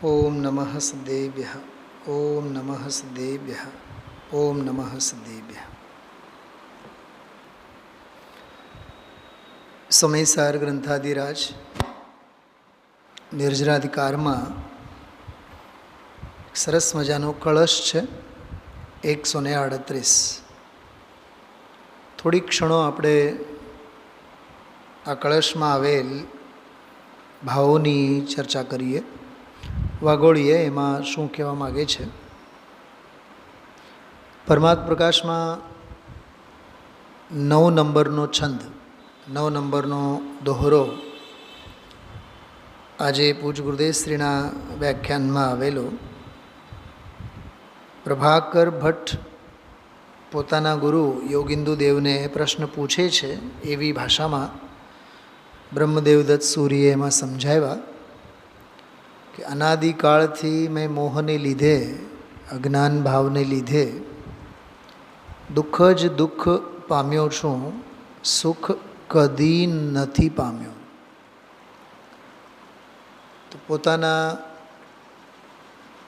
ઓમ નમઃ સદેભ્યઃ. ઓમ નમઃ સદેભ્યઃ. ઓમ નમઃ સદેભ્યઃ. સમયસાર ગ્રંથાધિરાજ નિર્જરાધિકારમાં સરસ મજાનો કળશ છે, 138. થોડીક ક્ષણો આપણે આ કળશમાં આવેલ ભાવોની ચર્ચા કરીએ, વાગોળીએ એમાં શું કહેવા માગે છે. પરમાત્મ પ્રકાશમાં 9 નંબરનો છંદ, 9 નંબરનો દોહરો આજે પૂજ ગુરુદેવશ્રીના વ્યાખ્યાનમાં આવેલો. પ્રભાકર ભટ્ટ પોતાના ગુરુ યોગિંદુ દેવને પ્રશ્ન પૂછે છે એવી ભાષામાં બ્રહ્મદેવદત્ત સૂર્યે એમાં સમજાવ્યા કે અનાદિકાળથી મેં મોહને લીધે, અજ્ઞાન ભાવને લીધે દુઃખ જ દુઃખ પામ્યો છું, સુખ કદી નથી પામ્યો. તો પોતાના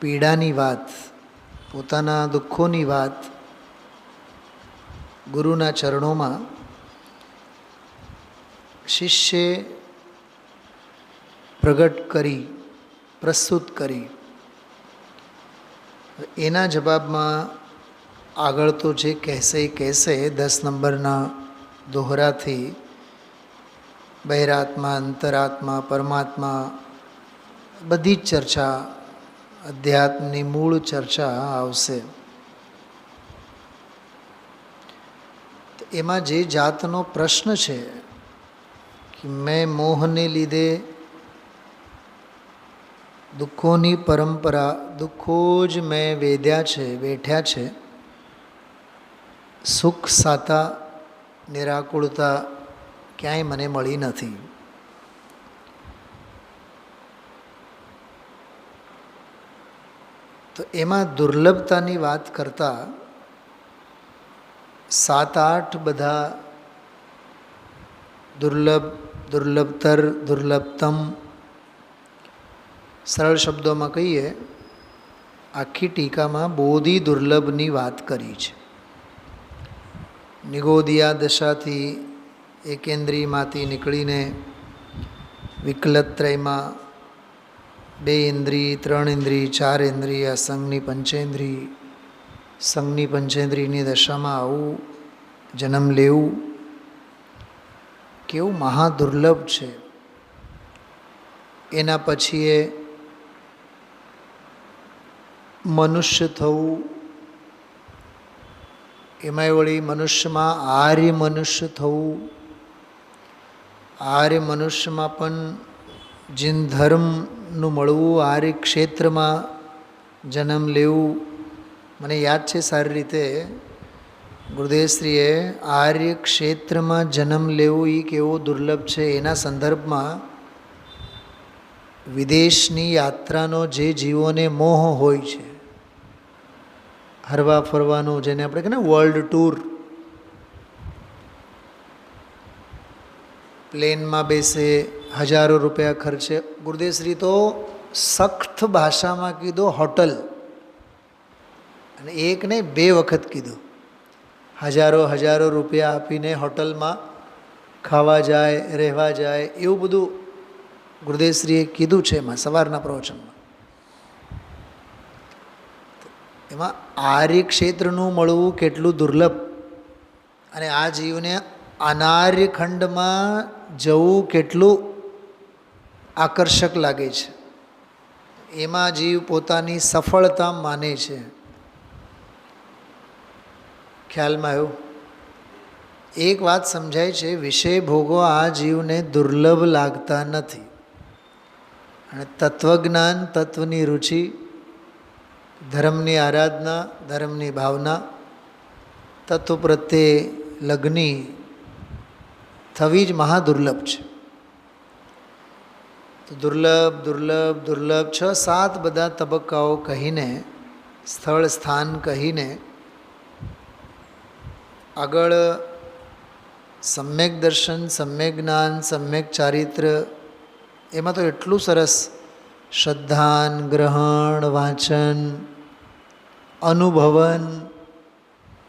પીડાની વાત, પોતાના દુઃખોની વાત ગુરુના ચરણોમાં શિષ્યે પ્રગટ કરી, પ્રસ્તુત કરી. એના જવાબમાં આગળ તો જે કહેશે એ કહેશે. 10 નંબરના દોહરાથી બહિરાત્મા, અંતરાત્મા, પરમાત્મા બધી જ ચર્ચા, અધ્યાત્મની મૂળ ચર્ચા આવશે. એમાં જે જાતનો પ્રશ્ન છે કે મેં મોહને લીધે દુઃખોની પરંપરા, દુઃખો જ મેં વેદ્યા છે, વેઠ્યા છે, સુખ સાતા, નિરાકુળતા ક્યાંય મને મળી નથી. તો એમાં દુર્લભતાની વાત કરતા 7-8 બધા દુર્લભ, દુર્લભતર, દુર્લભતમ, સરળ શબ્દોમાં કહીએ આખી ટીકામાં બોધી દુર્લભની વાત કરી છે. નિગોદિયા દશાથી એકેન્દ્રિયમાંથી નીકળીને વિકલત્રયમાં 2 ઇન્દ્રિય, 3 ઇન્દ્રિય, 4 ઇન્દ્રિય, સંઘની પંચેન્દ્રિય, સંઘની પંચેન્દ્રિયની દશામાં આવું જન્મ લેવું કેવું મહાદુર્લભ છે. એના પછી એ મનુષ્ય થવું, એમાંય વળી મનુષ્યમાં આર્ય મનુષ્ય થવું, આર્ય મનુષ્યમાં પણ જીન ધર્મનું મળવું, આર્ય ક્ષેત્રમાં જન્મ લેવું. મને યાદ છે સારી રીતે ગુરુદેવશ્રીએ આર્ય ક્ષેત્રમાં જન્મ લેવું એ કેવો દુર્લભ છે એના સંદર્ભમાં વિદેશની યાત્રાનો જે જીવોને મોહ હોય છે, હરવા ફરવાનું, જેને આપણે કહીએ ને વર્લ્ડ ટૂર, પ્લેનમાં બેસે, હજારો રૂપિયા ખર્ચે. ગુરુદેવશ્રી તો સખ્ત ભાષામાં કીધું હોટલ, અને એક નહીં 2 વખત કીધું. હજારો રૂપિયા આપીને હોટલમાં ખાવા જાય, રહેવા જાય, એવું બધું ગુરુદેવશ્રીએ કીધું છે એમાં સવારના પ્રવચનમાં. એમાં આર્ય ક્ષેત્રનું મળવું કેટલું દુર્લભ, અને આ જીવને અનાર્ય ખંડમાં જવું કેટલું આકર્ષક લાગે છે. એમાં જીવ પોતાની સફળતા માને છે. ખ્યાલમાં આવ્યું? એક વાત સમજાય છે, વિષય ભોગો આ જીવને દુર્લભ લાગતા નથી. અને તત્વજ્ઞાન, તત્વની રુચિ, ધર્મની આરાધના, ધર્મની ભાવના, તત્વ પ્રત્યે લગ્ની થવી જ મહાદુર્લભ છે. તો દુર્લભ, દુર્લભ, દુર્લભ 6-7 બધા તબક્કાઓ કહીને, સ્થળ સ્થાન કહીને આગળ સમ્યક દર્શન, સમ્યક જ્ઞાન, સમ્યક ચારિત્ર, એમાં તો એટલું સરસ શ્રદ્ધાન, ગ્રહણ, વાંચન, અનુભવન,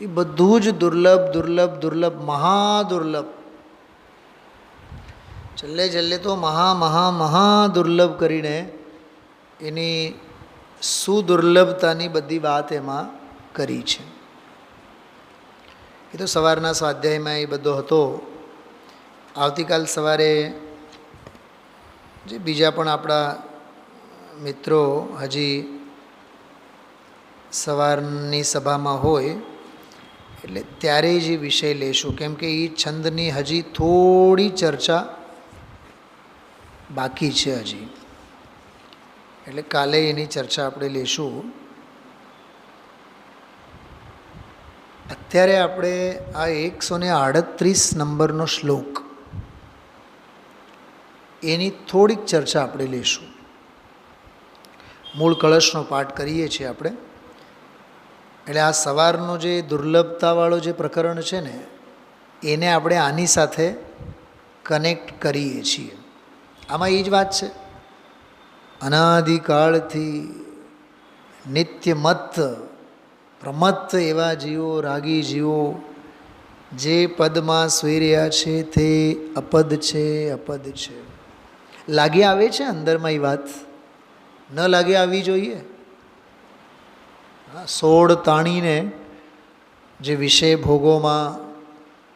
એ બધું જ દુર્લભ દુર્લભ દુર્લભ મહાદુર્લભ. છેલ્લે છેલ્લે તો મહા દુર્લભ કરીને એની સુદુર્લભતાની બધી વાત એમાં કરી છે. એ તો સવારના સ્વાધ્યાયમાં એ બધો હતો. આવતીકાલ સવારે જે બીજા પણ આપણા મિત્રો હજી સવારની સભામાં હોય એટલે ત્યારે જ વિષય લેશું, કેમ કે એ છંદની હજી થોડી ચર્ચા બાકી છે હજી, એટલે કાલે એની ચર્ચા આપણે લેશું. અત્યારે આપણે આ 138 નંબરનો શ્લોક એની થોડીક ચર્ચા આપણે લેશું. મૂળ કળશનો પાઠ કરીએ છીએ આપણે, એટલે આ સવારનો જે દુર્લભતાવાળો જે પ્રકરણ છે ને એને આપણે આની સાથે કનેક્ટ કરીએ છીએ. આમાં એ જ વાત છે, અનાદિકાળથી નિત્યમત્ત પ્રમત્ત એવા જીવો, રાગી જીવો જે પદમાં સૂઈ રહ્યા છે તે અપદ છે, અપદ છે. લાગી આવે છે અંદરમાં એ વાત, ન લાગે આવી જોઈએ. સોળ તાણીને જે વિષય ભોગોમાં,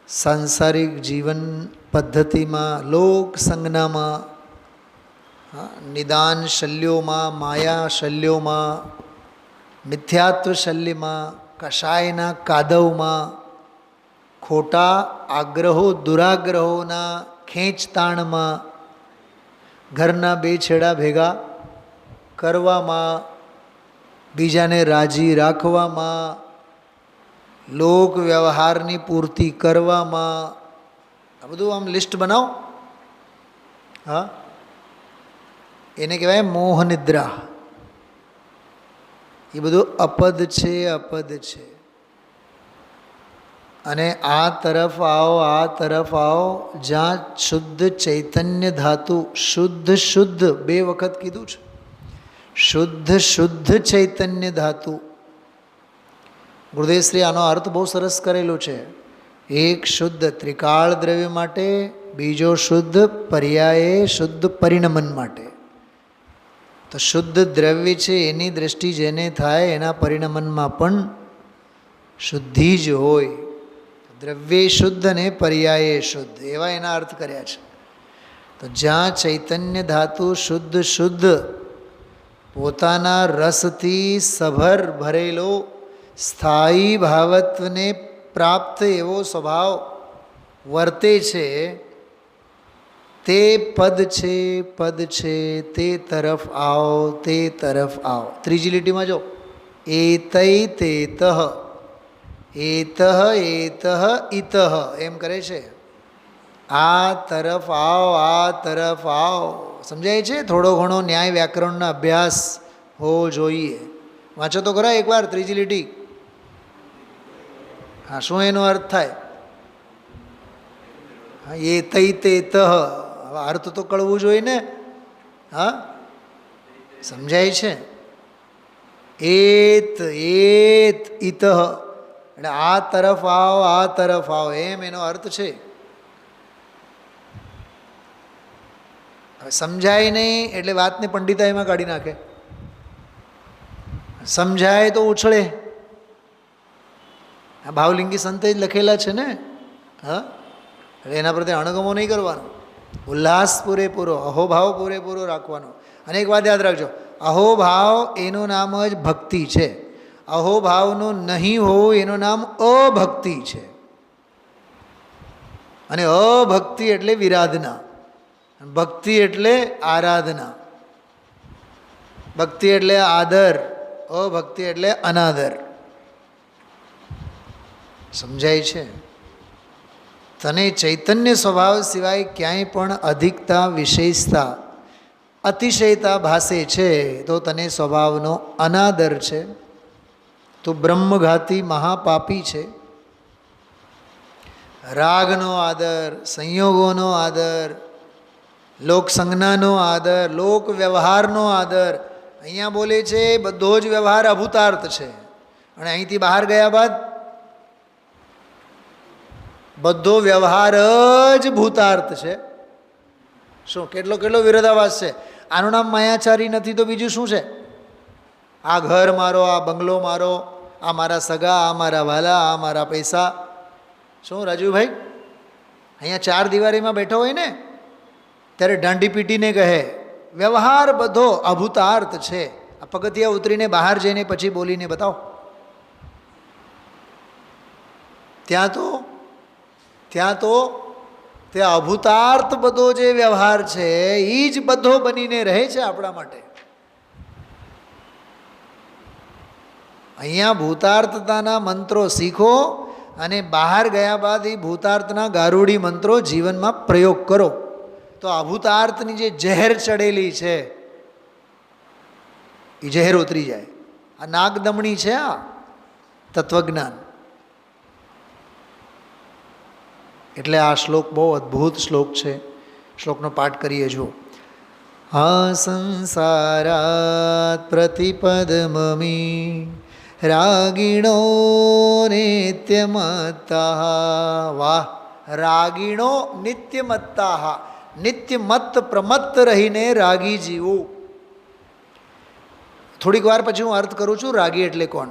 સાંસારિક જીવન પદ્ધતિમાં, લોક સંજ્ઞામાં, નિદાન શલ્યોમાં, માયા શલ્યોમાં, મિથ્યાત્વ શલ્યમાં, કષાયના કાદવમાં, ખોટા આગ્રહો દુરાગ્રહોના ખેંચતાણમાં, ઘરના બે છેડા ભેગા કરવામાં, બીજાને રાજી રાખવામાં, લોક વ્યવહારની પૂર્તિ કરવામાં, આ બધું આમ લિસ્ટ બનાવો. હા, એને કહેવાય મોહ નિદ્રા. એ બધું અપદ છે, અપદ છે. અને આ તરફ આવો, આ તરફ આવો જ્યાં શુદ્ધ ચૈતન્ય ધાતુ, શુદ્ધ શુદ્ધ બે વખત કીધું છે, શુદ્ધ શુદ્ધ ચૈતન્ય ધાતુ. ગુરુદેવશ્રી આનો અર્થ બહુ સરસ કરેલો છે. એક શુદ્ધ ત્રિકાળ દ્રવ્ય માટે, બીજો શુદ્ધ પર્યાયે શુદ્ધ પરિણમન માટે. તો શુદ્ધ દ્રવ્ય છે એની દ્રષ્ટિ જેને થાય એના પરિણમનમાં પણ શુદ્ધિ જ હોય. દ્રવ્ય શુદ્ધ અને પર્યાયે શુદ્ધ એવા એના અર્થ કર્યા છે. તો જ્યાં ચૈતન્ય ધાતુ શુદ્ધ શુદ્ધ પોતાના રસથી સભર ભરેલો સ્થાયી ભાવત્વને પ્રાપ્ત એવો સ્વભાવ વર્તે છે, તે પદ છે, પદ છે, તે તરફ આવો, તે તરફ આવો. ત્રીજી લીટીમાં જો, એતૈ તેતઃ, એતઃ એતઃ ઇતઃ એમ કરે છે. આ તરફ આવો, આ તરફ આવો. સમજાય છે? થોડો ઘણો ન્યાય વ્યાકરણનો અભ્યાસ હોવો જોઈએ. વાંચો તો ખરા એકવાર ત્રીજી લીટી. હા, શું એનો અર્થ થાય? હા, એ તૈ તેતઃ. હવે અર્થ તો કળવું જોઈએ ને. હા, સમજાય છે? એત એત ઇતઃ, એટલે આ તરફ આવો, આ તરફ આવો એમ એનો અર્થ છે. હવે સમજાય નહીં એટલે વાતને પંડિતાઈમાં કાઢી નાખે. સમજાય તો ઉછળે. આ ભાવલિંગી સંતે જ લખેલા છે ને. હા, એટલે એના પ્રત્યે અણગમો નહીં કરવાનો, ઉલ્લાસ પૂરેપૂરો, અહોભાવ પૂરેપૂરો રાખવાનો. અને એક વાત યાદ રાખજો, અહોભાવ એનું નામ જ ભક્તિ છે. અહોભાવનું નહીં હોવું એનું નામ અભક્તિ છે. અને અભક્તિ એટલે વિરાધના, ભક્તિ એટલે આરાધના, ભક્તિ એટલે આદર, અભક્તિ એટલે અનાદર. સમજાય છે? તને ચૈતન્ય સ્વભાવ સિવાય ક્યાંય પણ અધિકતા, વિશેષતા, અતિશયતા ભાસે છે તો તને સ્વભાવનો અનાદર છે. તો બ્રહ્મઘાતી મહાપાપી છે. રાગનો આદર, સંયોગોનો આદર, લોક સંજ્ઞાનો આદર, લોક વ્યવહારનો આદર. અહીંયા બોલે છે બધો જ વ્યવહાર અભૂતાર્થ છે, અને અહીંથી બહાર ગયા બાદ બધો વ્યવહાર જ ભૂતાર્થ છે. શું કેટલો કેટલો વિરોધાભાસ છે! આનું નામ માયાચારી નથી તો બીજું શું છે? આ ઘર મારો, આ બંગલો મારો, આ મારા સગા, આ મારા વાલા, આ મારા પૈસા. શું રાજુભાઈ, અહીંયા 4 દિવારીમાં બેઠો હોય ને ત્યારે દાંડી પીટીને કહે વ્યવહાર બધો અભૂતાર્થ છે. આ પગથિયા ઉતરીને બહાર જઈને પછી બોલીને બતાવો. ત્યાં તો તે અભૂતાર્થ બધો જે વ્યવહાર છે એ જ બધો બનીને રહે છે આપણા માટે. અહીંયા ભૂતાર્થતાના મંત્રો શીખો અને બહાર ગયા બાદ એ ભૂતાર્થના ગારુડી મંત્રો જીવનમાં પ્રયોગ કરો તો અભૂતાર્થની જે ઝેર ચડેલી છે એ ઝેર ઉતરી જાય. આ નાગદમણી છે, આ તત્વજ્ઞાન. એટલે આ શ્લોક બહુ અદ્ભુત શ્લોક છે. શ્લોકનો પાઠ કરીએ. જો આ સંસારાત પ્રતિપદમમી રાગીણો નિત્યમત્તા. વાહ! રાગીણો નિત્યમત્તા, નિત્યમત્ત પ્રમત્ત રહીને રાગી જીવું. થોડીક વાર પછી હું અર્થ કરું છું રાગી એટલે કોણ.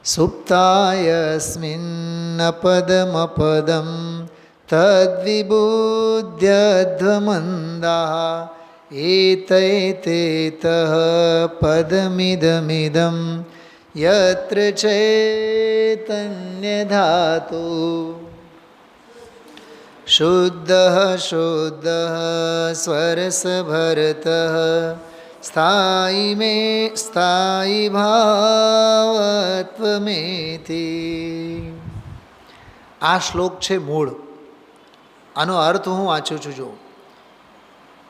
સુપ્તાયસ્મિન્નપદમપદમ તદ્વિબુધ્યધ્વમંદા એતૈતેતઃ પદમિદમિદં યત્ર ચૈતન્યધાતુ શુદ્ધઃ શુદ્ધઃ સ્વરસભરતઃ સ્થાયી મે સ્થાયી ભાવત્વમેતિ. આ શ્લોક છે મૂળ. આનો અર્થ હું વાંચું છું. જો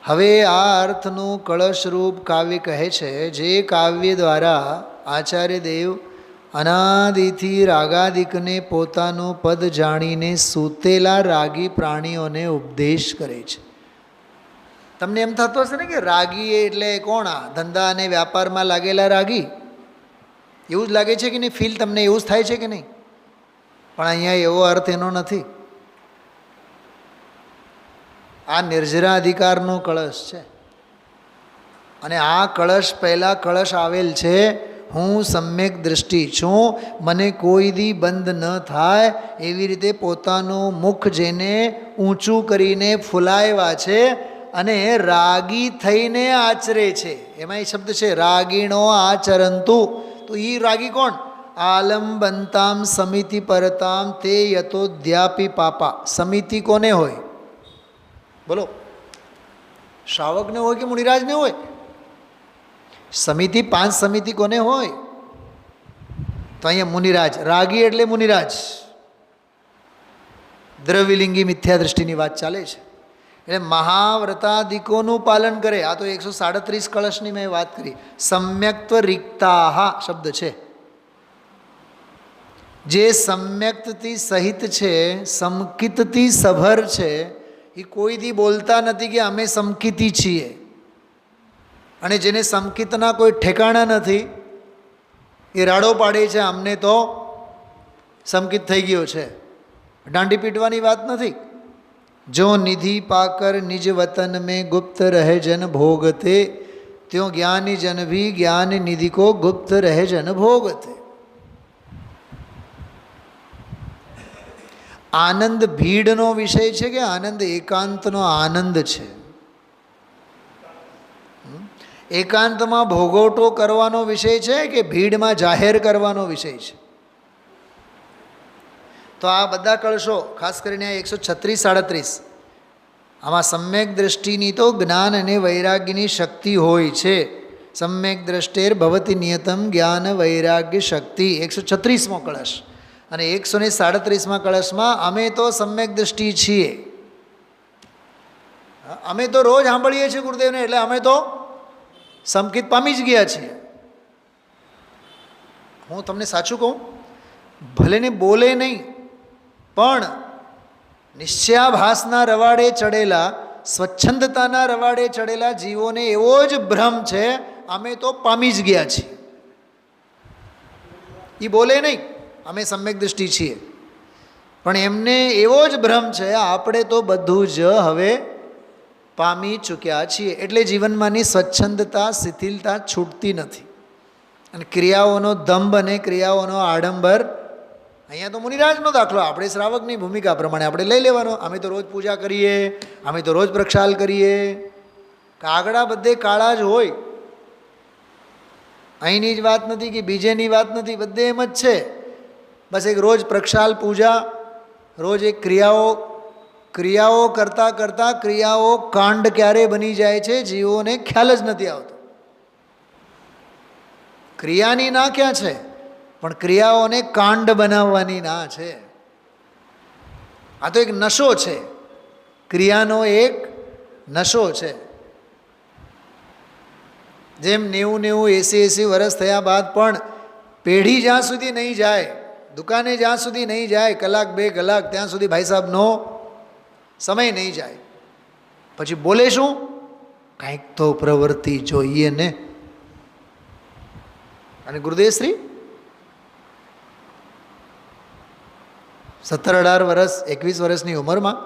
હવે આ અર્થનું કળશરૂપ કાવ્ય કહે છે, જે કાવ્ય દ્વારા આચાર્ય દેવ અનાદિથી રાગાદિકને પોતાનું પદ જાણીને સૂતેલા રાગી પ્રાણીઓને ઉપદેશ કરે છે. તમને એમ થતું હશે ને કે રાગી એટલે કોણ? આ ધંધા અને વ્યાપારમાં લાગેલા રાગી. એવું જ લાગે છે કે નહીં? ફીલ તમને એવું જ થાય છે કે નહીં? પણ અહીંયા એવો અર્થ એનો નથી. આ નિર્જરા અધિકારનો કળશ છે, અને આ કળશ પહેલાં કળશ આવેલ છે હું સમ્યક દૃષ્ટિ છું, મને કોઈ દી બંધ ન થાય એવી રીતે પોતાનું મુખ જેને ઊંચું કરીને ફૂલાવ્યા છે અને રાગી થઈને આચરે છે. એમાં એ શબ્દ છે રાગીણો આચરંતુ. તો એ રાગી કોણ? આલંબંતામ સમિતિ પરતામ તે યતોદ્યાપી પાપા. સમિતિ કોને હોય? બોલો, શ્રાવકને હોય કે મુનિરાજને હોય? સમિતિ, 5 સમિતિ કોને હોય? તો અહીંયા મુનિરાજ. રાગી એટલે મુનિરાજ. દ્રવ્યલિંગી મિથ્યા દૃષ્ટિની વાત ચાલે છે. એટલે મહાવ્રતાદિકોનું પાલન કરે. આ તો 137 કળશની મેં વાત કરી. સમ્યક્ત્વ રિક્તાહ શબ્દ છે. જે સમ્યક્તથી સહિત છે, સમકિતથી સભર છે, એ કોઈ દી બોલતા નથી કે અમે સમકિતી છીએ. અને જેને સમકિતના કોઈ ઠેકાણા નથી એ રાડો પાડે છે અમને તો સમકિત થઈ ગયો છે. દાંડી પીટવાની વાત નથી. જો નિધિ પાકર નિજ વતન મેં ગુપ્ત રહે જન ભોગતે, ત્યો જ્ઞાની જન ભી જ્ઞાન નિધિ કો ગુપ્ત રહે જન ભોગતે. આનંદ ભીડનો વિષય છે કે આનંદ એકાંતનો આનંદ છે? એકાંતમાં ભોગવટો કરવાનો વિષય છે કે ભીડમાં જાહેર કરવાનો વિષય છે? તો આ બધા કળશો, ખાસ કરીને 136-37, આમાં સમ્યક દૃષ્ટિની તો જ્ઞાન અને વૈરાગ્યની શક્તિ હોય છે. સમ્યક દ્રષ્ટેર ભવતી નિયતમ જ્ઞાન વૈરાગ્ય શક્તિ. 136મો કળશ. અને 137મા કળશમાં અમે તો સમ્યક દૃષ્ટિ છીએ. અમે તો રોજ સાંભળીએ છીએ ગુરુદેવને, એટલે અમે તો સમકિત પામી જ ગયા છીએ. હું તમને સાચું કહું, ભલે ને બોલે નહીં પણ નિશ્ચયાભાસના રવાડે ચડેલા સ્વચ્છંદતાના રવાડે ચડેલા જીવોને એવો જ ભ્રમ છે, અમે તો પામી જ ગયા છીએ. એ બોલે નહીં, અમે સમ્યક દૃષ્ટિ છીએ, પણ એમને એવો જ ભ્રમ છે આપણે તો બધું જ હવે પામી ચૂક્યા છીએ. એટલે જીવનમાંની સ્વચ્છંદતા, શિથિલતા છૂટતી નથી. અને ક્રિયાઓનો દંભ અને ક્રિયાઓનો આડંબર, અહીંયા તો મુનિરાજનો દાખલો, આપણે શ્રાવકની ભૂમિકા પ્રમાણે આપણે લઈ લેવાનો. અમે તો રોજ પૂજા કરીએ, અમે તો રોજ પ્રક્ષાલ કરીએ. કાગડા બધે કાળા જ હોય. અહીંની જ વાત નથી કે બીજેની વાત નથી, બધે એમ જ છે. બસ એક રોજ પ્રક્ષાલ પૂજા, રોજ એક ક્રિયાઓ કરતાં કરતાં ક્રિયાઓ કાંડ ક્યારે બની જાય છે જીવોને ખ્યાલ જ નથી આવતો. ક્રિયાની ના ક્યાં છે, પણ ક્રિયાઓને કાંડ બનાવવાની ના છે. આ તો એક નશો છે, ક્રિયાનો એક નશો છે. જેમ 90, 80 વર્ષ થયા બાદ પણ પેઢી જ્યાં સુધી નહીં જાય, દુકાને જ્યાં સુધી નહીં જાય, કલાક 2 કલાક, ત્યાં સુધી ભાઈ સાહેબનો સમય નહીં જાય. પછી બોલે શું? કાંઈક તો પ્રવૃત્તિ જોઈએ ને. અને ગુરુદેવશ્રી 17-18 વર્ષ, 21 વર્ષની ઉંમરમાં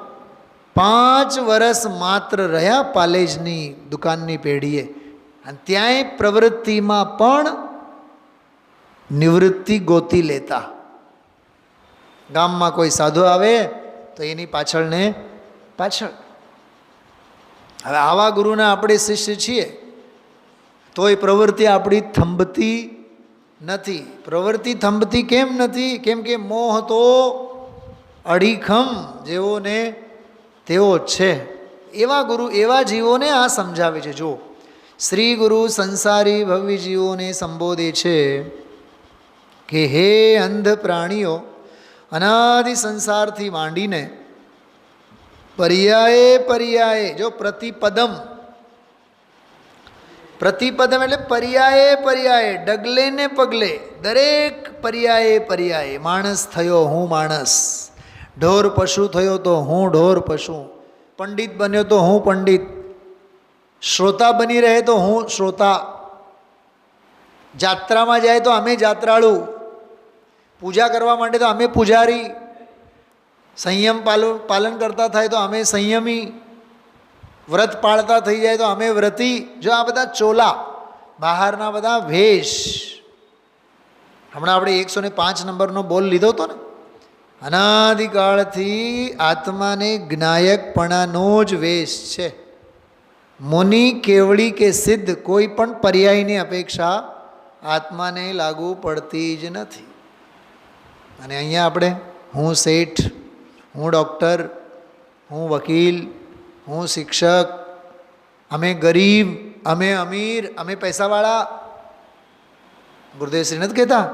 5 વર્ષ માત્ર રહ્યા પાલેજની દુકાનની પેઢીએ, અને ત્યાંય પ્રવૃત્તિમાં પણ નિવૃત્તિ ગોતી લેતા. ગામમાં કોઈ સાધુ આવે તો એની પાછળ. હવે આવા ગુરુના આપણે શિષ્ય છીએ, તોય પ્રવૃત્તિ આપણી થંભતી નથી. પ્રવૃત્તિ થંભતી કેમ નથી? કેમ કે મોહ તો અડીખમ જેવો ને તેવો છે. એવા ગુરુ, એવા જીવોને આ સમજાવે છે. જો શ્રી ગુરુ સંસારી ભવ્ય જીવોને સંબોધે છે કે હે અંધ પ્રાણીઓ, અનાદિ સંસારથી માંડીને પર્યાયે, જો પ્રતિપદમ એટલે પર્યાયે, ડગલે ને પગલે, દરેક પર્યાયે, માણસ થયો હું માણસ, ઢોર પશુ થયો તો હું ઢોર પશુ, પંડિત બન્યો તો હું પંડિત, શ્રોતા બની રહે તો હું શ્રોતા, જાત્રામાં જાય તો અમે જાત્રાળુ, પૂજા કરવા માટે તો અમે પૂજારી, સંયમ પાલન કરતા થાય તો અમે સંયમી, વ્રત પાળતા થઈ જાય તો અમે વ્રતી. જો આ બધા ચોલા, બહારના બધા વેશ. હમણાં આપણે 105 નંબરનો બોલ લીધો હતો ને, અનાદિકાળથી આત્માને જ્ઞાયકપણાનો જ વેશ છે. મુનિ, કેવળી કે સિદ્ધ કોઈ પણ પર્યાયની અપેક્ષા આત્માને લાગુ પડતી જ નથી. અને અહીંયા આપણે હું શેઠ, હું ડૉક્ટર, હું વકીલ, હું શિક્ષક, અમે ગરીબ, અમે અમીર, અમે પૈસાવાળા. ગુરુદેવશ્રી નથી કહેતા,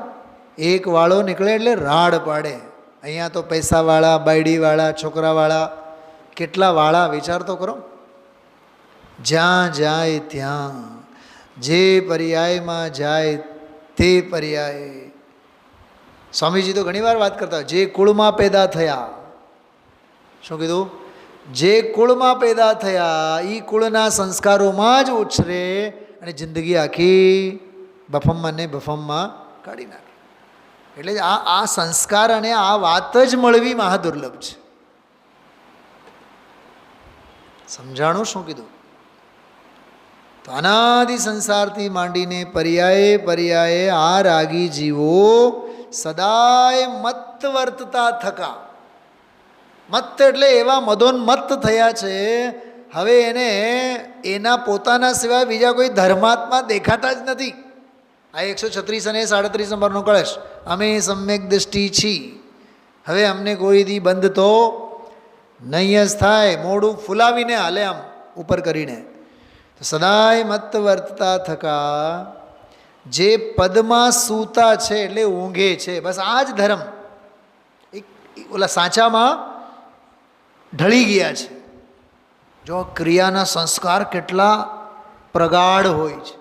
એક વાળો નીકળે એટલે રાડ પાડે. અહીંયા તો પૈસાવાળા, બાયડીવાળા, છોકરાવાળા, કેટલા વાળા વિચાર તો કરો. જ્યાં જાય ત્યાં, જે પર્યાયમાં જાય તે પર્યાય. સ્વામીજી તો ઘણીવાર વાત કરતા, જે કુળમાં પેદા થયા. શું કીધું? જે કુળમાં પેદા થયા એ કુળના સંસ્કારોમાં જ ઉછરે અને જિંદગી આખી બફમમાં ને બફમમાં કાઢી નાખે. એટલે આ સંસ્કાર અને આ વાત જ મળવી મહાદુર્લભ છે. સમજાણું શું કીધું? તો અનાદિ સંસારથી માંડીને પર્યાયે આ રાગી જીવો સદાય મત્ત વર્તતા થકા. મત્ત એટલે એવા મદોન્મત્ત થયા છે, હવે એને એના પોતાના સિવાય બીજા કોઈ ધર્માત્મા દેખાતા જ નથી. આ 136 અને 37 નંબરનો કળશ, અમે સમ્યક દૃષ્ટિ છીએ, હવે અમને કોઈ દી બંધ તો નહીં જ થાય. મોઢું ફૂલાવીને હાલે આમ ઉપર કરીને. તો સદાય મત્ત વર્તતા થકા, જે પદમાં સૂતા છે એટલે ઊંઘે છે, બસ આ જ ધર્મ. ઓલા સાચામાં ઢળી ગયા છે. જો ક્રિયાના સંસ્કાર કેટલા પ્રગાઢ હોય છે.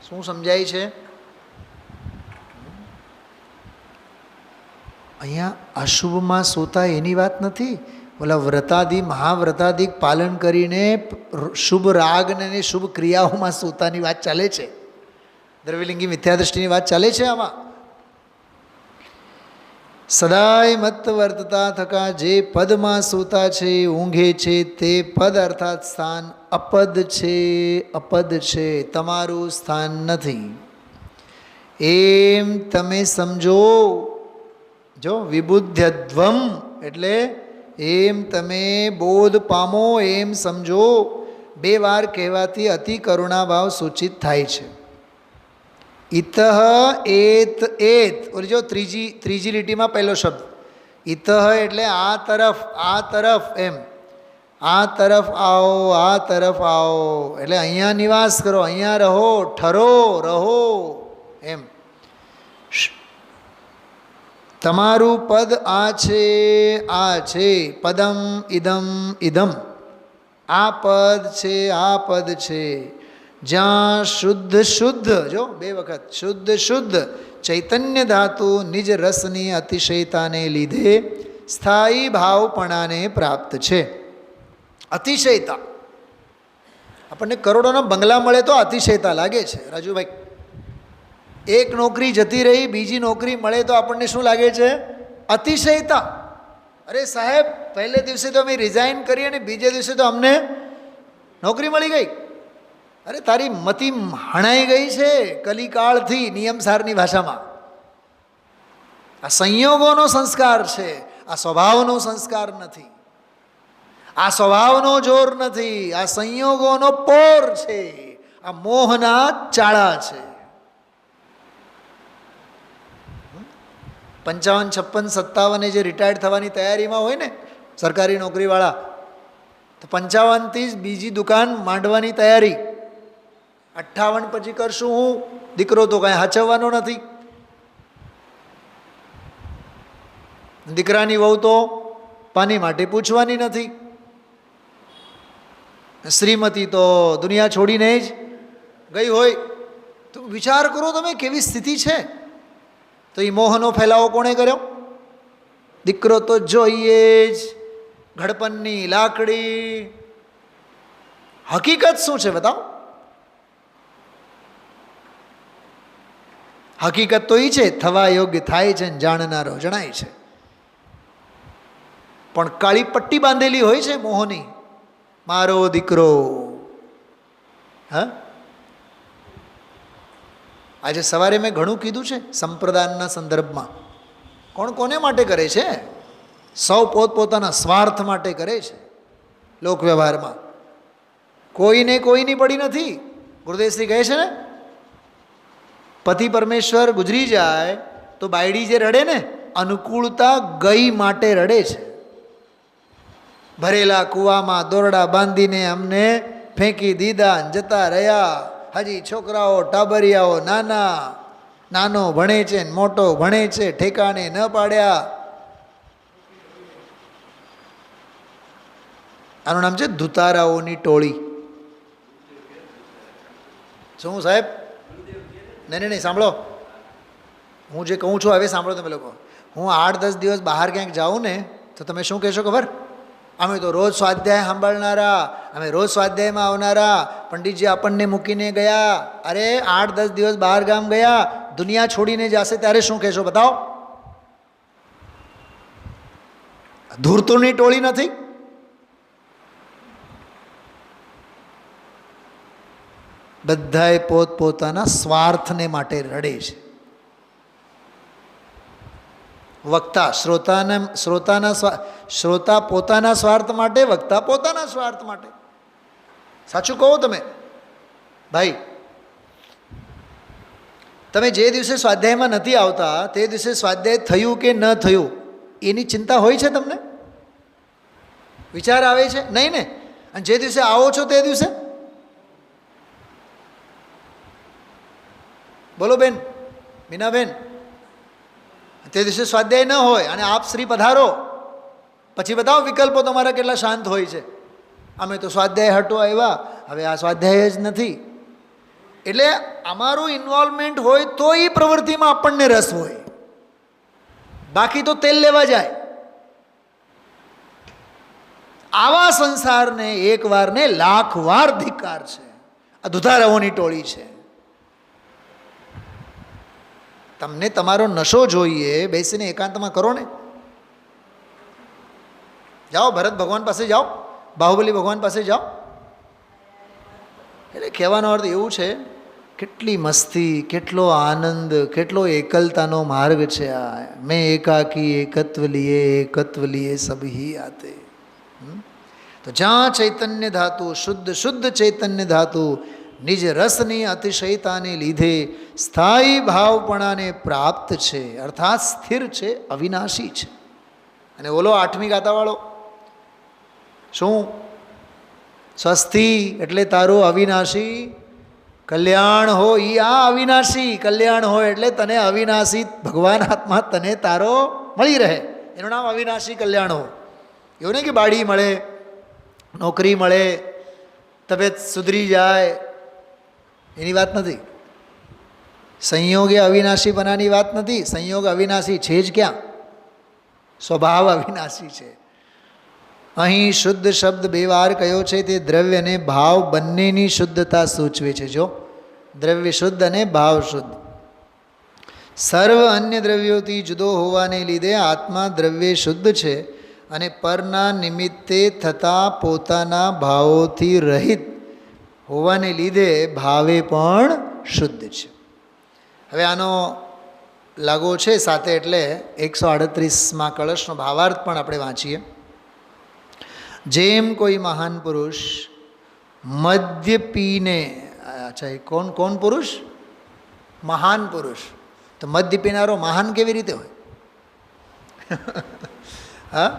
શું સમજાય છે? અહીંયા અશુભમાં સૂતા એની વાત નથી, ઓલા વ્રતાદિ મહાવ્રતાદિક પાલન કરીને શુભ રાગને શુભ ક્રિયાઓમાં સૂતાની વાત ચાલે છે. દ્રવ્યલિંગી મિથ્યાદૃષ્ટિની વાત ચાલે છે. આમાં સદાય મત વર્તતા થકા જે પદમાં સૂતા છે, ઊંઘે છે, તે પદ અર્થાત સ્થાન અપદ છે, અપદ છે, તમારું સ્થાન નથી. એમ તમે સમજો. જો વિબુદ્ધ્યધ્વમ એટલે એમ તમે બોધ પામો, એમ સમજો. 2 વાર કહેવાથી અતિ કરુણાભાવ સૂચિત થાય છે. ઇતઃ એત એત ઓલી જો ત્રીજી લીટીમાં પહેલો શબ્દ ઇતઃ એટલે આ તરફ એમ, આ તરફ આવો, આ તરફ આવો એટલે અહીંયા નિવાસ કરો, અહીંયા રહો, રહો એમ. તમારું પદ આ છે, પદમ ઇદમ ઇદમ, આ પદ છે, આ પદ છે. જ્યાં શુદ્ધ જો 2 વખત શુદ્ધ ચૈતન્ય ધાતુ નિજ રસની અતિશયતાને લીધે સ્થાયી ભાવપણાને પ્રાપ્ત છે. અતિશયતા, આપણને કરોડોના બંગલા મળે તો અતિશયતા લાગે છે. રાજુભાઈ, એક નોકરી જતી રહી, બીજી નોકરી મળે તો આપણને શું લાગે છે? અતિશયતા. અરે સાહેબ, પહેલે દિવસે તો અમે રિઝાઇન કરી અને બીજે દિવસે તો અમને નોકરી મળી ગઈ. અરે તારી મતિ હણાઈ ગઈ છે કલિકાળથી, નિયમસારની ભાષામાં. આ સંયોગોનો સંસ્કાર છે, આ સ્વભાવનો સંસ્કાર નથી, આ સ્વભાવનો જોર નથી, આ સંયોગોનો પોર છે, આ મોહના ચાળા છે. 55, 56, 57 જે રિટાયર્ડ થવાની તૈયારીમાં હોય ને સરકારી નોકરીવાળા, તો 55થી જ બીજી દુકાન માંડવાની તૈયારી. 58 પછી કરશું હું, દીકરો તો કાંઈ હાચવવાનો નથી, દીકરાની વહુ તો પાણી માટે પૂછવાની નથી, શ્રીમતી તો દુનિયા છોડીને જ ગઈ હોય. તો વિચાર કરો તમે કેવી સ્થિતિ છે. તો એ મોહનો ફેલાવો કોણે કર્યો? દીકરો તો જોઈએ જ, ઘડપણની લાકડી. હકીકત શું છે બતાવો? હકીકત તો એ છે થવા યોગ્ય થાય છે ને જાણનારો જણાય છે, પણ કાળી પટ્ટી બાંધેલી હોય છે મોહની. મારો દીકરો. હા, આજે સવારે મેં ઘણું કીધું છે સંપ્રદાનના સંદર્ભમાં. કોણ કોને માટે કરે છે? સૌ પોતપોતાના સ્વાર્થ માટે કરે છે. લોક વ્યવહારમાં કોઈને કોઈની પડી નથી. ગુરુદેવશ્રી કહે છે ને, પતિ પરમેશ્વર ગુજરી જાય તો બાયડી જે રડે ને, અનુકૂળતા ગઈ માટે રડે છે. ભરેલા કૂવામાં દોરડા બાંધીને અમને ફેંકી દીધા, જતા રહ્યા. હજી છોકરાઓ ટાબરિયાઓ નાનો ભણે છે ને મોટો ભણે છે, ઠેકાણે ન પાડ્યા. આનું નામ છે ધુતારાઓની ટોળી. શું સાહેબ? નહીં, સાંભળો, હું જે કહું છું હવે સાંભળો તમે લોકો. હું 8-10 દિવસ બહાર ક્યાંક જાઉં ને તો તમે શું કહેશો ખબર? અમે તો રોજ સ્વાધ્યાય સાંભળનારા, અમે રોજ સ્વાધ્યાયમાં આવનારા, પંડિતજી આપણને મૂકીને ગયા. અરે 8-10 દિવસ બહાર ગામ ગયા, દુનિયા છોડીને જશે ત્યારે શું કહેશો બતાવો? ધૂર્તોની ટોળી નથી? બધાએ પોતપોતાના સ્વાર્થને માટે રડે છે. વક્તા શ્રોતા પોતાના સ્વાર્થ માટે, વક્તા પોતાના સ્વાર્થ માટે. સાચું કહો તમે ભાઈ, તમે જે દિવસે સ્વાધ્યાયમાં નથી આવતા તે દિવસે સ્વાધ્યાય થયું કે ન થયું એની ચિંતા હોય છે તમને? વિચાર આવે છે? નહીં ને? અને જે દિવસે આવો છો તે દિવસે બોલો બેન, મીનાબેન, તે દિવસે સ્વાધ્યાય ન હોય અને આપ શ્રી પધારો, પછી બતાવો વિકલ્પો તમારા કેટલા શાંત હોય છે. અમે તો સ્વાધ્યાય હટો આવ્યા, હવે આ સ્વાધ્યાય જ નથી. એટલે અમારું ઇન્વોલ્વમેન્ટ હોય તો એ પ્રવૃત્તિમાં આપણને રસ હોય, બાકી તો તેલ લેવા જાય. આવા સંસારને એક વાર ને લાખ વાર ધિક્કાર છે. આ દુધારાઓની ટોળી છે. તમને તમારો નશો જોઈએ, બેસીને એકાંતમાં કરો ને. જાઓ ભરત ભગવાન પાસે જાઓ, બાહુબલી ભગવાન પાસે જાઓ. એટલે કહેવાનો અર્થ એવું છે, કેટલી મસ્તી, કેટલો આનંદ, કેટલો એકલતાનો માર્ગ છે આ. મેં એકાકી એકત્વ લીએ સબ હી આતે. તો જ્યાં ચૈતન્ય ધાતુ, શુદ્ધ શુદ્ધ ચૈતન્ય ધાતુ નિજ રસની અતિશયતાને લીધે સ્થાયી ભાવપણાને પ્રાપ્ત છે, અર્થાત સ્થિર છે, અવિનાશી છે. અને ઓલો 8મી ગાતાવાળો શું? સ્વસ્તિ એટલે તારું અવિનાશી કલ્યાણ હો. એ આ અવિનાશી કલ્યાણ હોય એટલે તને અવિનાશી ભગવાન આત્મા તને તારો મળી રહે, એનું નામ અવિનાશી કલ્યાણ હો. એવું નહીં કે બાળી મળે, નોકરી મળે, તબિયત સુધરી જાય, એની વાત નથી. સંયોગ એ અવિનાશીપણાની વાત નથી. સંયોગ અવિનાશી છે જ ક્યાં? સ્વભાવ અવિનાશી છે. અહીં શુદ્ધ શબ્દ 2 વાર કયો છે, તે દ્રવ્ય અને ભાવ બંનેની શુદ્ધતા સૂચવે છે. જો દ્રવ્ય શુદ્ધ અને ભાવ શુદ્ધ. સર્વ અન્ય દ્રવ્યોથી જુદો હોવાને લીધે આત્મા દ્રવ્ય શુદ્ધ છે અને પરના નિમિત્તે થતા પોતાના ભાવોથી રહિત હોવાને લીધે ભાવે પણ શુદ્ધ છે. હવે આનો લાગો છે સાથે, એટલે 138માં કળશનો ભાવાર્થ પણ આપણે વાંચીએ. જેમ કોઈ મહાન પુરુષ મદ્ય પીને, અચ્છા કોણ પુરુષ? મહાન પુરુષ. તો મદ્ય પીનારો મહાન કેવી રીતે હોય? હા,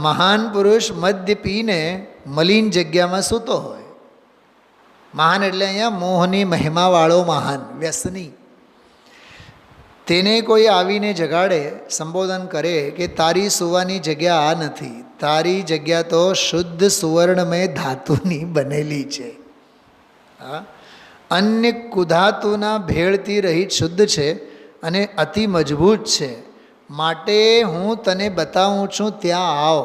મહાન પુરુષ મદ્ય પીને મલિન જગ્યામાં સૂતો હોય. મહાન એટલે અહીંયા મોહની મહિમાવાળો મહાન, વ્યસની. તેને કોઈ આવીને જગાડે, સંબોધન કરે કે તારી સુવાની જગ્યા આ નથી, તારી જગ્યા તો શુદ્ધ સુવર્ણમય ધાતુની બનેલી છે. હા, અન્ય કુધાતુના ભેળથી રહિત શુદ્ધ છે અને અતિ મજબૂત છે. માટે હું તને બતાવું છું, ત્યાં આવ,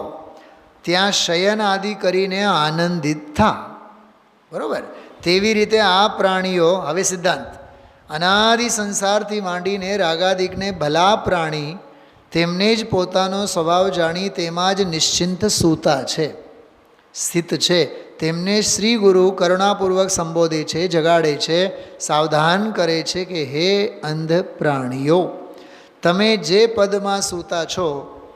ત્યાં શયન આદિ કરીને આનંદિત થા. બરાબર? તેવી રીતે આ પ્રાણીઓ, હવે સિદ્ધાંત, અનાદિ સંસારથી માંડીને રાગાદિકને ભલા પ્રાણી તેમને જ પોતાનો સ્વભાવ જાણી તેમાં જ નિશ્ચિંત સૂતા છે, સ્થિત છે. તેમને શ્રી ગુરુ કરુણાપૂર્વક સંબોધે છે, જગાડે છે, સાવધાન કરે છે કે હે અંધ પ્રાણીઓ, તમે જે પદમાં સૂતા છો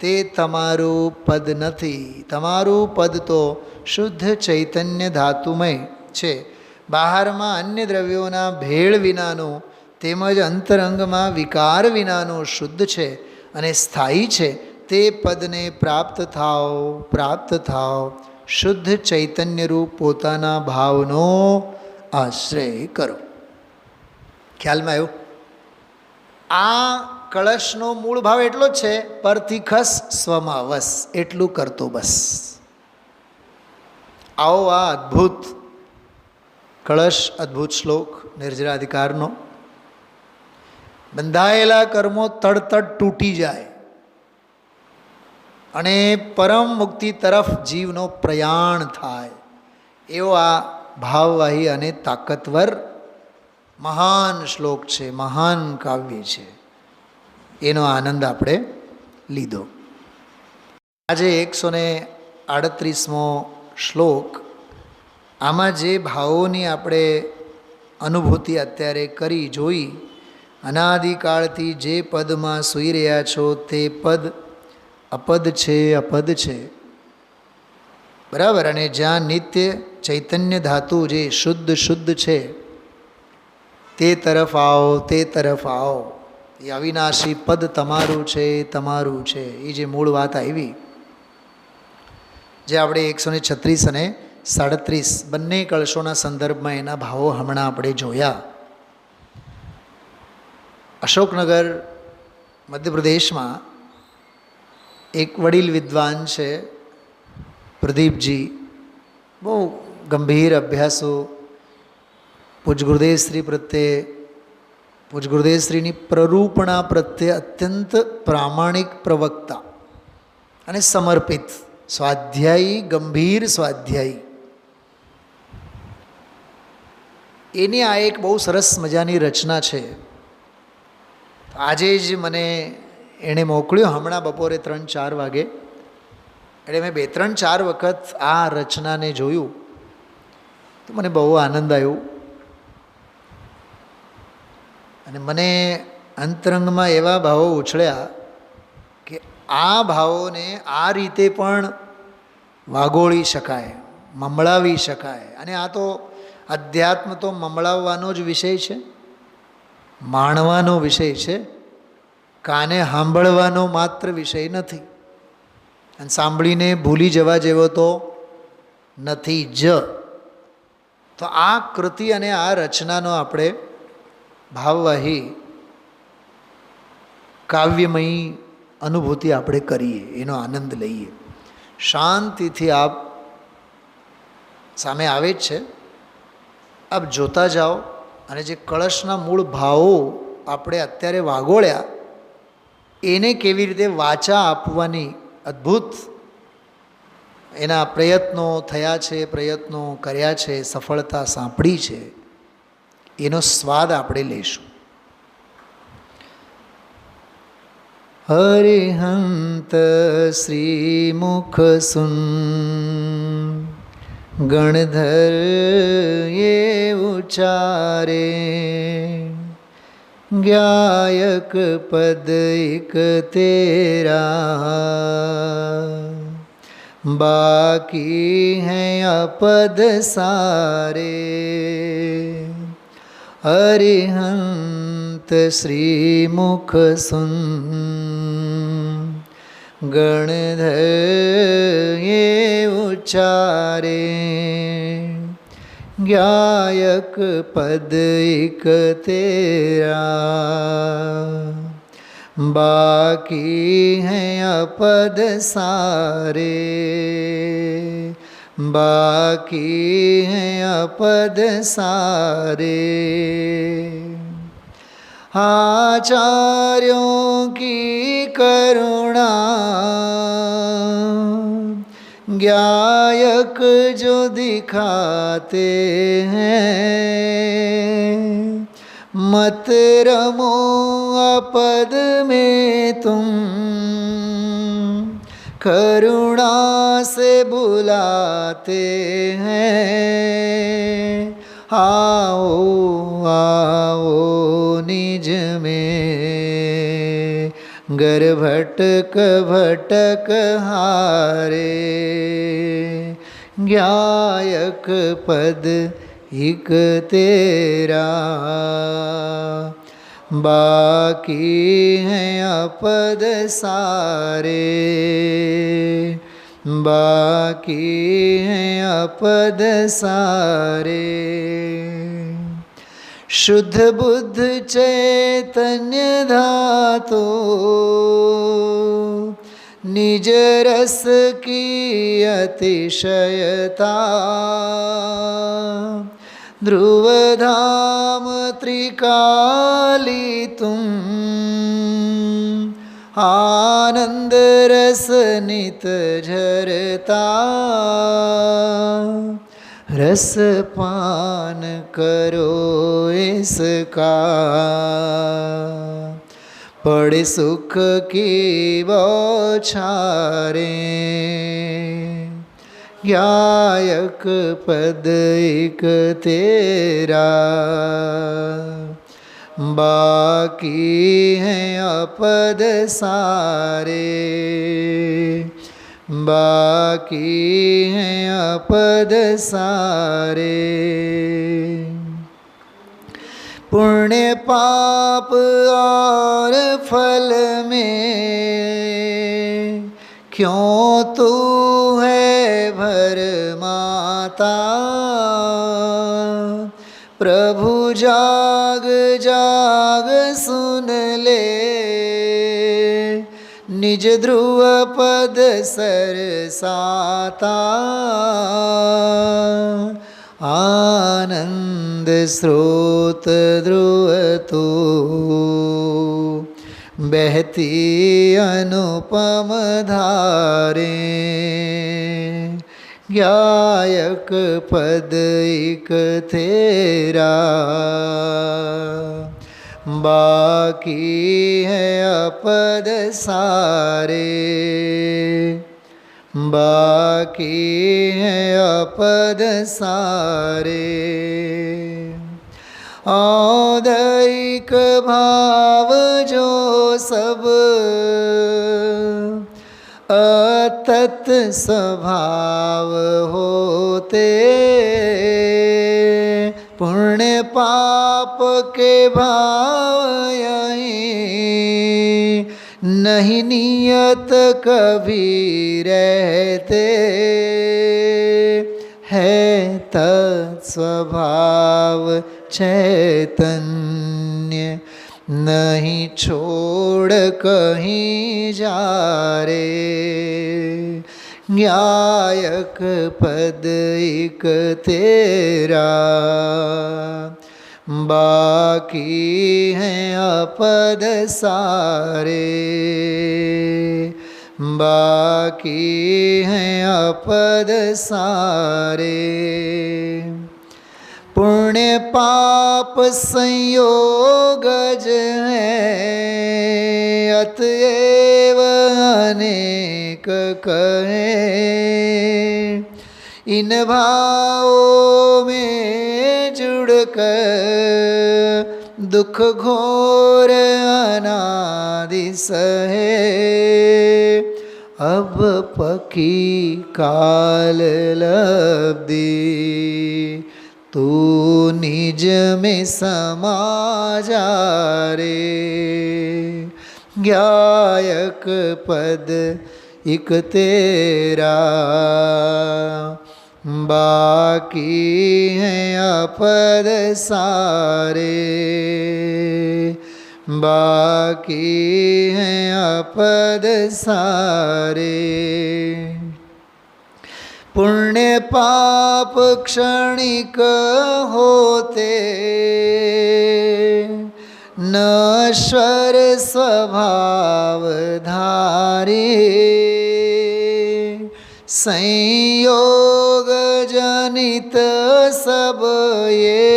તે તમારું પદ નથી. તમારું પદ તો શુદ્ધ ચૈતન્ય ધાતુમય છે. બહારમાં અન્ય દ્રવ્યોના ભેળ વિનાનું તેમજ અંતરંગમાં વિકાર વિનાનું શુદ્ધ છે અને સ્થાયી છે. તે પદને પ્રાપ્ત થાઓ. શુદ્ધ ચૈતન્યરૂપ પોતાના ભાવનો આશ્રય કરો. ખ્યાલમાં આવ્યું? આ કળશનો મૂળ ભાવ એટલો જ છે, પરથી ખસ સ્વમાં વસ, એટલું કરતો બસ. આવો આ અદ્ભુત કળશ, અદ્ભુત શ્લોક નિર્જરાધિકારનો. બંધાયેલા કર્મો તડતડ તૂટી જાય અને પરમ મુક્તિ તરફ જીવનો પ્રયાણ થાય, એવો આ ભાવવાહી અને તાકતવર મહાન શ્લોક છે, મહાન કાવ્ય છે. એનો આનંદ આપણે લીધો. આજે 138મો શ્લોક. આમાં જે ભાવોની આપણે અનુભૂતિ અત્યારે કરી, જોઈ, અનાદિકાળથી જે પદમાં સૂઈ રહ્યા છો તે પદ અપદ છે, અપદ છે. બરાબર? અને જ્યાં નિત્ય ચૈતન્ય ધાતુ જે શુદ્ધ છે તે તરફ આવો, તે તરફ આવો. એ અવિનાશી પદ તમારું છે, તમારું છે. એ જે મૂળ વાત આવી, જે આપણે 136 અને 37 બંને કળશોના સંદર્ભમાં એના ભાવો હમણાં આપણે જોયા. અશોકનગર મધ્યપ્રદેશમાં એક વડીલ વિદ્વાન છે, પ્રદીપજી. બહુ ગંભીર અભ્યાસો પૂજ ગુરુદેવશ્રી પ્રત્યે, પૂજ ગુરુદેવશ્રીની પ્રરૂપણા પ્રત્યે અત્યંત પ્રામાણિક પ્રવક્તા અને સમર્પિત સ્વાધ્યાયી, ગંભીર સ્વાધ્યાયી, એની આ એક બહુ સરસ મજાની રચના છે. આજે જ મને એણે મોકલ્યો, હમણાં બપોરે 3-4 વાગે. એટલે મેં 2-3-4 વખત આ રચનાને જોયું તો મને બહુ આનંદ આવ્યો. અને મને અંતરંગમાં એવા ભાવો ઉછળ્યા કે આ ભાવોને આ રીતે પણ વાગોળી શકાય, મમળાવી શકાય. અને આ તો અધ્યાત્મ તો મમળાવવાનો જ વિષય છે, માણવાનો વિષય છે, કાને સાંભળવાનો માત્ર વિષય નથી. અને સાંભળીને ભૂલી જવા જેવો તો નથી જ. તો આ કૃતિ અને આ રચનાનો આપણે ભાવવાહી કાવ્યમયી અનુભૂતિ આપણે કરીએ, એનો આનંદ લઈએ. શાંતિથી આપ સામે આવે જ છે, આપ જોતા જાઓ. અને જે કળશના મૂળ ભાવો આપણે અત્યારે વાગોળ્યા એને કેવી રીતે વાચા આપવાની અદ્ભુત એના પ્રયત્નો થયા છે, પ્રયત્નો કર્યા છે, સફળતા સાંપડી છે, એનો સ્વાદ આપણે લઈશું. હરિહંત શ્રીમુખ સુન ગણધર એ ઉચારે, ગાયક પદ એક તેરા, બાકી હૈ અપદ સારે. હરિહંત શ્રીમુખ સુન ગણધર એ ઉચારે, ગાયક પદ એક તેરા, બાકી હૈ અપદ સારે, બાકી હૈ અપદ સારે. आचार्यों की करुणा गायक जो दिखाते हैं, मत रमो अपद में तुम, करुणा से बुलाते हैं. आओ आओ निज में गर भटक भटक हारे, गायक पद एक तेरा, बाकी हैं अपद सारे, बाकी हैं अपद सारे. शुद्ध बुद्ध चैतन्य धातु निज रस की अतिशयता, ध्रुव धाम त्रिकाली तुम, आनंद रस नित झरता, रस पान करो इसका, पड़े सुख की बौछारें, गायक पद एक तेरा, बाकी हैं अपद सारे, बाकी हैं अपद सारे. पुण्य पाप और फल में क्यों तू है भरमाता, प्रभु जाग जाग सुन ले, निज ध्रुव पद सरसाता, आनंद स्रोत ध्रुव तू, बहती अनुपम धारे। गायक पद एक तेरा, बाकी है अपद सारे। बाकी है अपद सारे। औदैक भाव जो सब अतत स्वभाव होते। पुण्य पाप के भाव यहीं नहीं नियत कभी रहते। है तत्स्वभाव चैतन्य, नहीं छोड़ कहीं जा रे। गायक पद एक तेरा, बाकी हैं अपद सारे। बाकी हैं अपद सारे। पुण्य पाप संयोगज है, अतएव अनेक कहे। इन भावों में जुड़कर दुख घोर अनादि सहे। अब पकी काल लब्धि, तू निज में समा जा रे। गायक पद एक तेरा, बाकी हैं अपद सारे। बाकी हैं अपद सारे। पुण्य पाप क्षणिक होते, नश्वर स्वभाव धारे। संयोग जनित सब ये,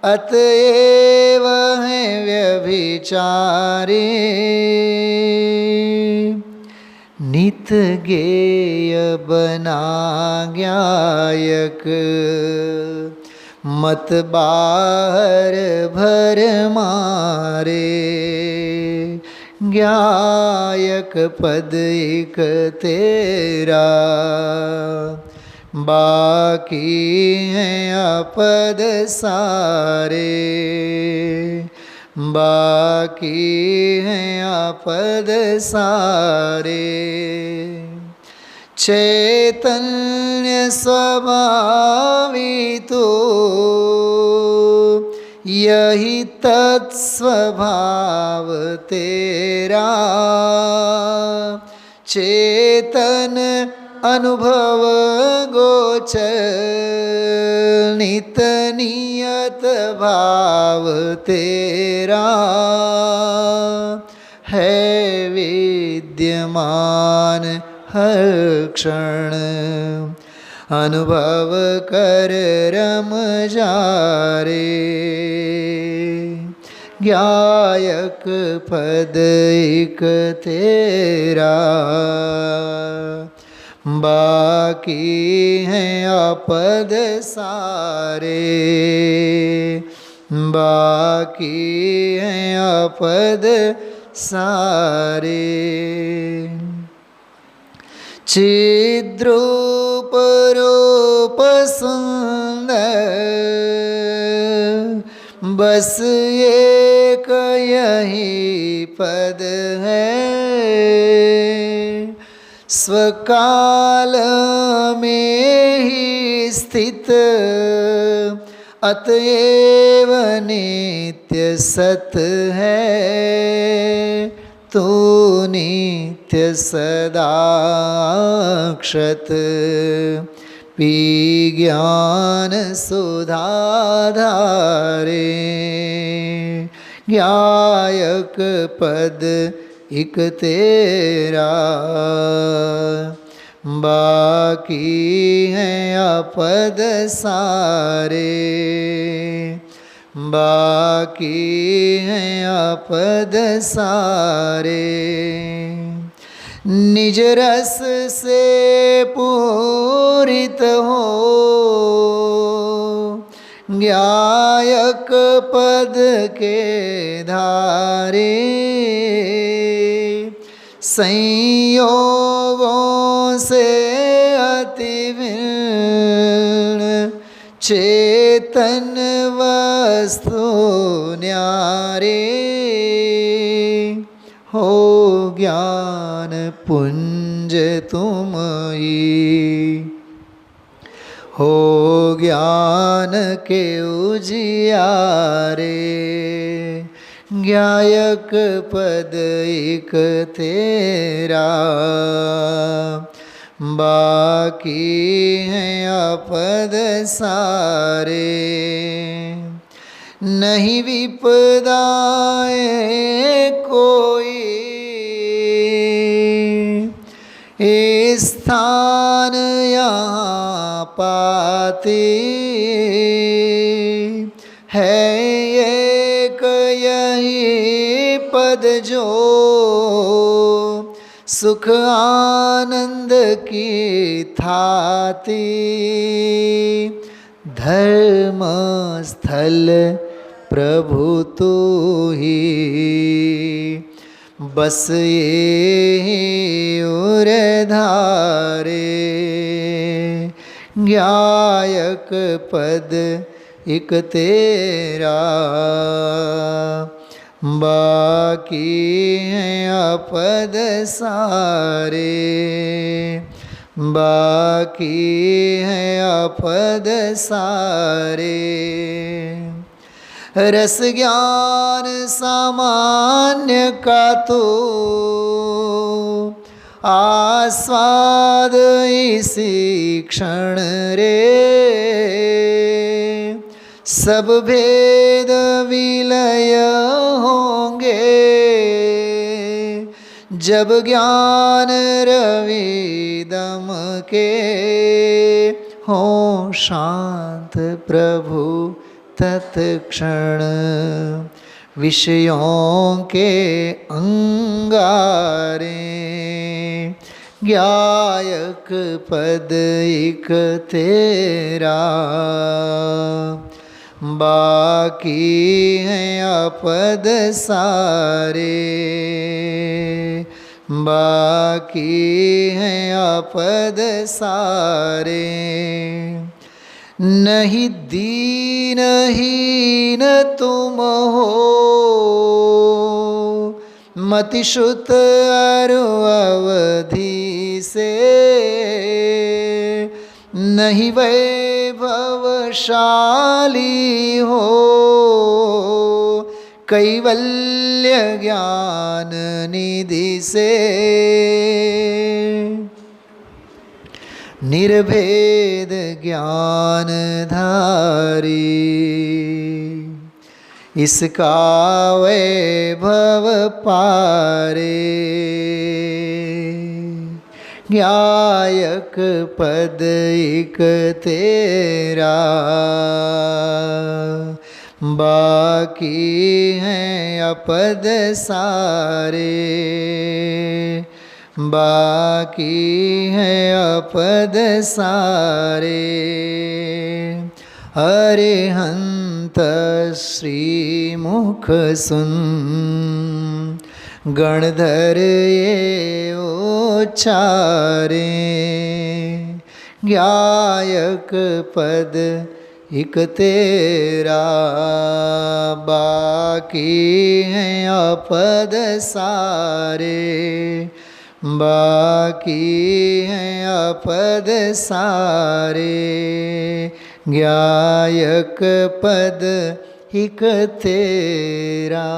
अतएव हैं व्यभिचारी। नित गेय बना गायक, मत बाहर भर मारे। गायक पद एक तेरा, बाकी हैं अपद सारे। बाकी हैं अपद सारे। चैतन्य स्वभावी तो, यही तत्स्वभाव तेरा। चेतन अनुभव गोचर, नित नियत भाव तेरा। है विद्यमान हर क्षण, अनुभव कर रम जा रे। गायक पद एक तेरा, बाकी हैं अपद सारे। बाकी हैं अपद सारे। चिद्रूप रूप सुंदर, बस एक यही पद है। स्वकाल में ही स्थित, अतएव नित्य सत है। तू नित्य सदाक्षत, पी ज्ञान सुधाधारे। गायक पद एक तेरा, बाकी हैं अपद सारे, बाकी हैं अपद सारे। निज रस से पूरित हो गायक पद के धारे, संयोगों से अति भिन्न चेतन वस्तु न्यारे, हो ज्ञान पुंज तुम ही, हो ज्ञान के उजियारे। गायक पद एक तेरा, बाकी हैं अपद सारे। नहीं विपदाए कोई स्थान यहाँ पाते, है एक यही पद जो सुख आनंद की थाती। धर्म स्थल प्रभु तू ही, बस ये उर धारे। गायक पद एक तेरा, बाकी हैं अपद सारे, बाकी हैं अपद सारे। रस ज्ञान सामान्य का तो आस्वाद इसी क्षण रे, सब भेद विलय होंगे जब ज्ञान रवि दम के। हों शांत प्रभु तत्क्षण विषयों के अंगारे। गायक पद एक तेरा, बाकी हैं अपद सारे, बाकी हैं अपद सारे। नहीं दीन हीन तुम हो, मति श्रुत अरु अवधि से। नहीं वैभवशाली हो, कैवल्य ज्ञान निधि से। निर्भेद ज्ञान धारी, इसका वैभव पारे। गायक पद एक तेरा, बाकी हैं अपद सारे, बाकी हैं अपद सारे। अरिहंत श्रीमुख सुन, गणधर ये उच्चारे। गायक पद एक तेरा, बाकी हैं अपद सारे, बाकी हैं अपद सारे। गायक पद एक तेरा।